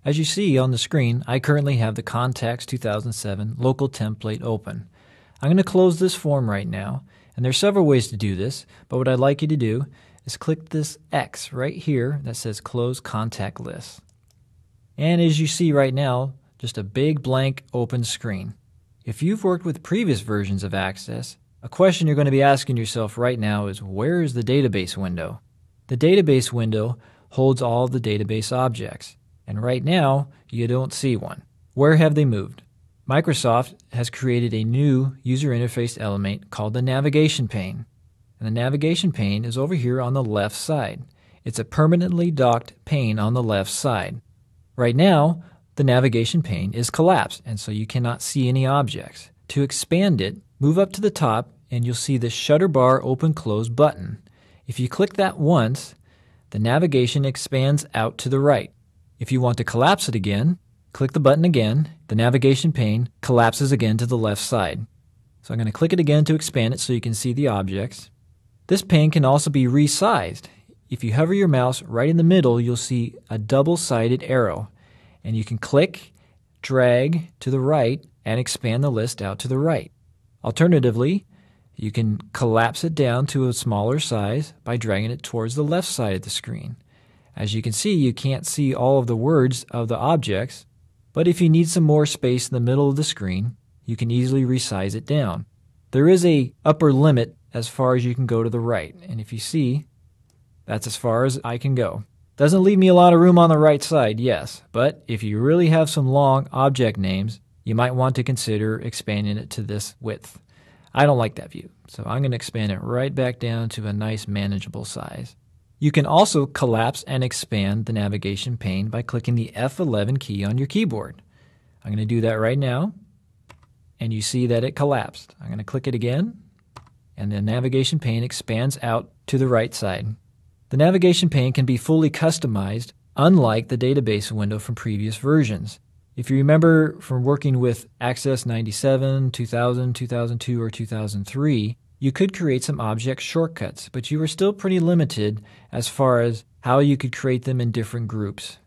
As you see on the screen, I currently have the Contacts 2007 local template open. I'm going to close this form right now, and there's several ways to do this, but what I'd like you to do is click this X right here that says Close Contact List. And as you see right now, just a big blank open screen. If you've worked with previous versions of Access, a question you're going to be asking yourself right now is, where is the database window? The database window holds all of the database objects, and right now you don't see one. Where have they moved? Microsoft has created a new user interface element called the navigation pane, and the navigation pane is over here on the left side. It's a permanently docked pane on the left side. Right now, the navigation pane is collapsed, and so you cannot see any objects. To expand it, move up to the top and you'll see the shutter bar open close button. If you click that once, the navigation expands out to the right. If you want to collapse it again, click the button again, the navigation pane collapses again to the left side. So I'm going to click it again to expand it so you can see the objects. This pane can also be resized. If you hover your mouse right in the middle, you'll see a double-sided arrow, and you can click, drag to the right, and expand the list out to the right. Alternatively, you can collapse it down to a smaller size by dragging it towards the left side of the screen. As you can see, you can't see all of the words of the objects, but if you need some more space in the middle of the screen, you can easily resize it down. There is an upper limit as far as you can go to the right, and if you see, that's as far as I can go. Doesn't leave me a lot of room on the right side, yes, but if you really have some long object names, you might want to consider expanding it to this width. I don't like that view, so I'm going to expand it right back down to a nice manageable size. You can also collapse and expand the navigation pane by clicking the F11 key on your keyboard. I'm going to do that right now, and you see that it collapsed. I'm going to click it again, and the navigation pane expands out to the right side. The navigation pane can be fully customized, unlike the database window from previous versions. If you remember from working with Access 97, 2000, 2002, or 2003, you could create some object shortcuts, but you were still pretty limited as far as how you could create them in different groups.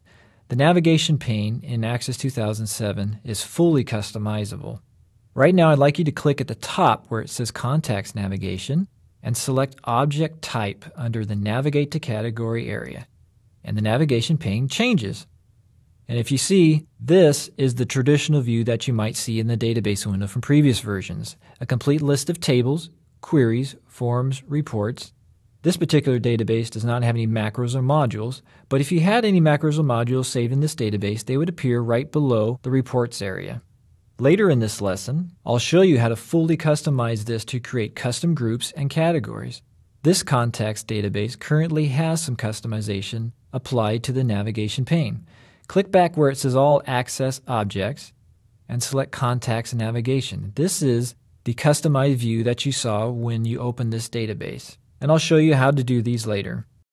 The navigation pane in Access 2007 is fully customizable. Right now, I'd like you to click at the top where it says Contacts Navigation and select Object Type under the Navigate to Category area, and the navigation pane changes. And if you see, this is the traditional view that you might see in the database window from previous versions, a complete list of tables, queries, forms, reports. This particular database does not have any macros or modules, but if you had any macros or modules saved in this database, they would appear right below the reports area. Later in this lesson, I'll show you how to fully customize this to create custom groups and categories. This contacts database currently has some customization applied to the navigation pane. Click back where it says All Access Objects and select Contacts Navigation. This is the customized view that you saw when you opened this database, and I'll show you how to do these later.